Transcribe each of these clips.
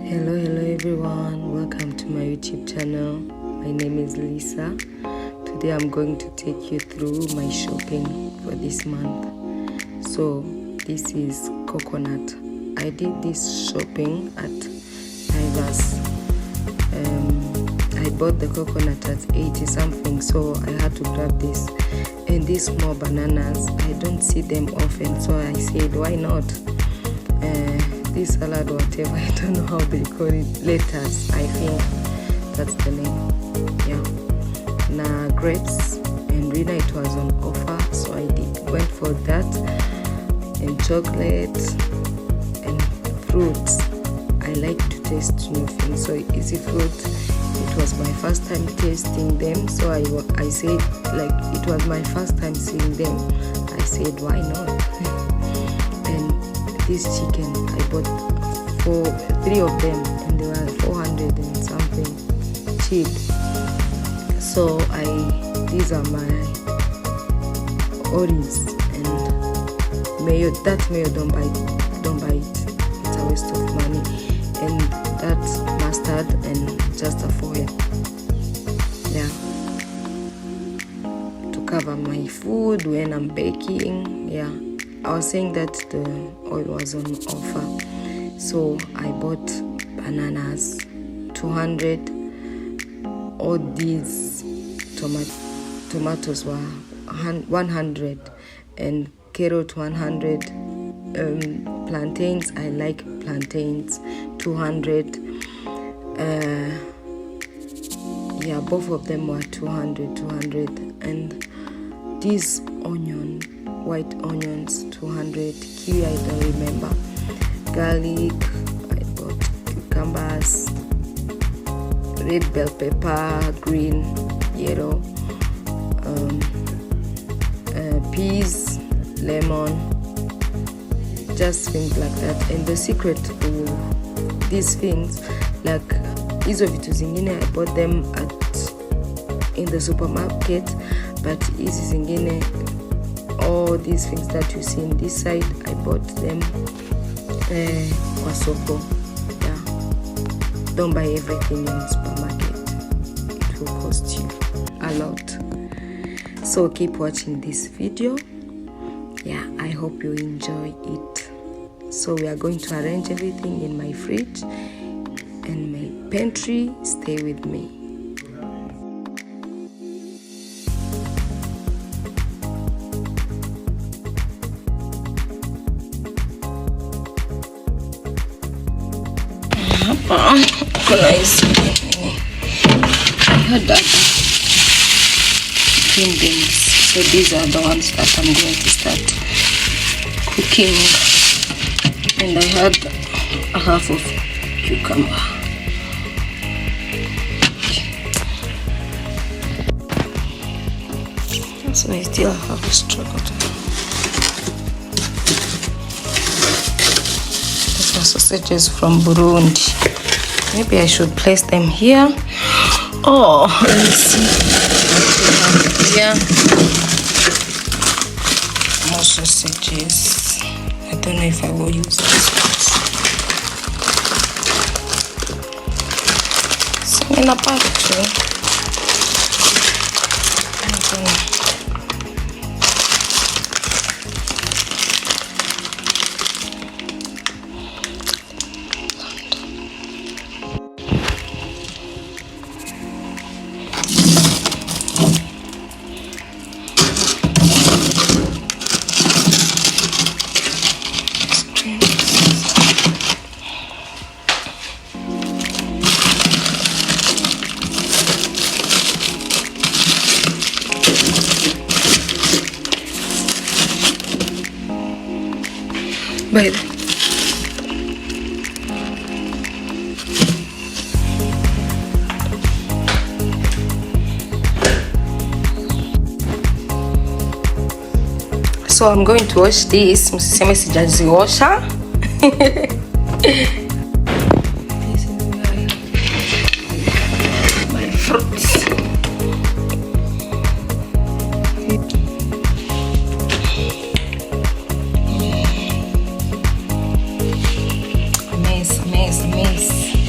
Hello everyone, welcome to my YouTube channel. My name is Lisa. Today I'm going to take you through my shopping for this month. So this is coconut. I did this shopping at Naivas. I bought the coconut at 80 something, so I had to grab this. And these small bananas, I don't see them often, so I said why not? This salad, whatever, I don't know how they call it, lettuce, I think that's the name. Yeah, now grapes, and really it was on offer, so I went for that. And chocolate and fruits. I like to taste new things, so easy fruit, it was my first time tasting them, so I said, like, it was my first time seeing them, I said why not? And this chicken, I bought three of them, and they were 400 and something, cheap. So these are my olives and mayo. That mayo, don't buy it, it's a waste of money. And that's mustard and just a foil, yeah, to cover my food when I'm baking. Yeah, I was saying that the oil was on offer, so I bought bananas 200. All these tomatoes were 100, and carrot 100. Plantains, I like plantains, 200. Yeah, both of them were 200. And these white onions, 200. Kiwi, I don't remember. Garlic, I bought cucumbers, red bell pepper, green, yellow, peas, lemon, just things like that. And the secret to these things, like hizo vitu zingine, I bought them in the supermarket, but hizi zingine, all these things that you see in this side, I bought them kwa soko. Yeah, don't buy everything in the supermarket, it will cost you a lot. So keep watching this video. Yeah, I hope you enjoy it. So we are going to arrange everything in my fridge and my pantry. Stay with me. Nice. I had that green beans, so these are the ones that I'm going to start cooking. And I had a half of cucumber. So I still have a struggle. These are sausages from Burundi. Maybe I should place them here. Oh, let's see. Here, more sausages. I don't know if I will use this. So in a pack too. Wait. So I'm going to wash this. Msiseme sijaziosha. This is my fruits. Amazing.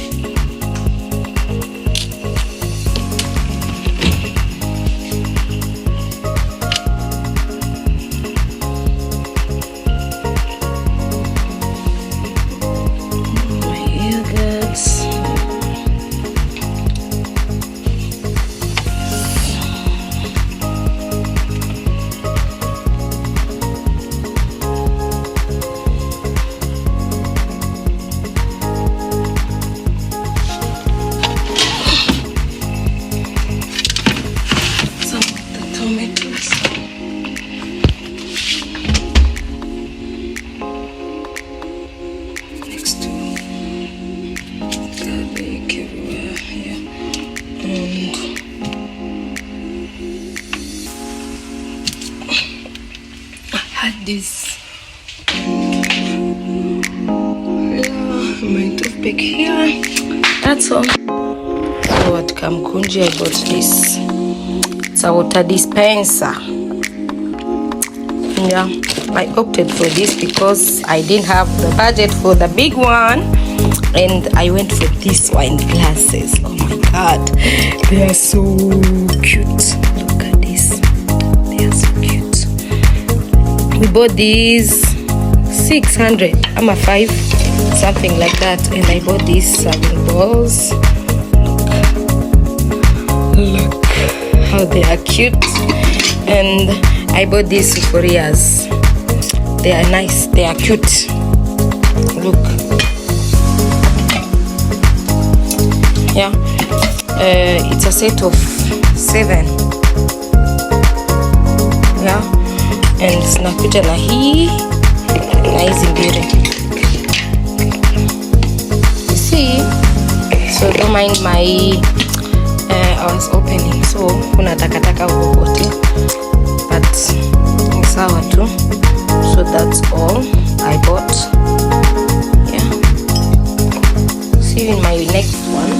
this. My toothpick here. That's all. So at Kamukunji I bought this. It's a water dispenser. Yeah, I opted for this because I didn't have the budget for the big one, and I went for these wine glasses. Oh my god, they are so cute. Look at this, they are so cute. We bought these 600, I'm a 5, something like that, and I bought these serving balls. Look how they are cute. And I bought these sufurias. They are nice, they are cute. Look. Yeah, it's a set of 7. Yeah, and zinakuja na hii na hizi mbili. You see, so don't mind my I was opening, so kuna takataka huko kote, but ni sawa tu. So that's all I bought. Yeah, see you in my next one.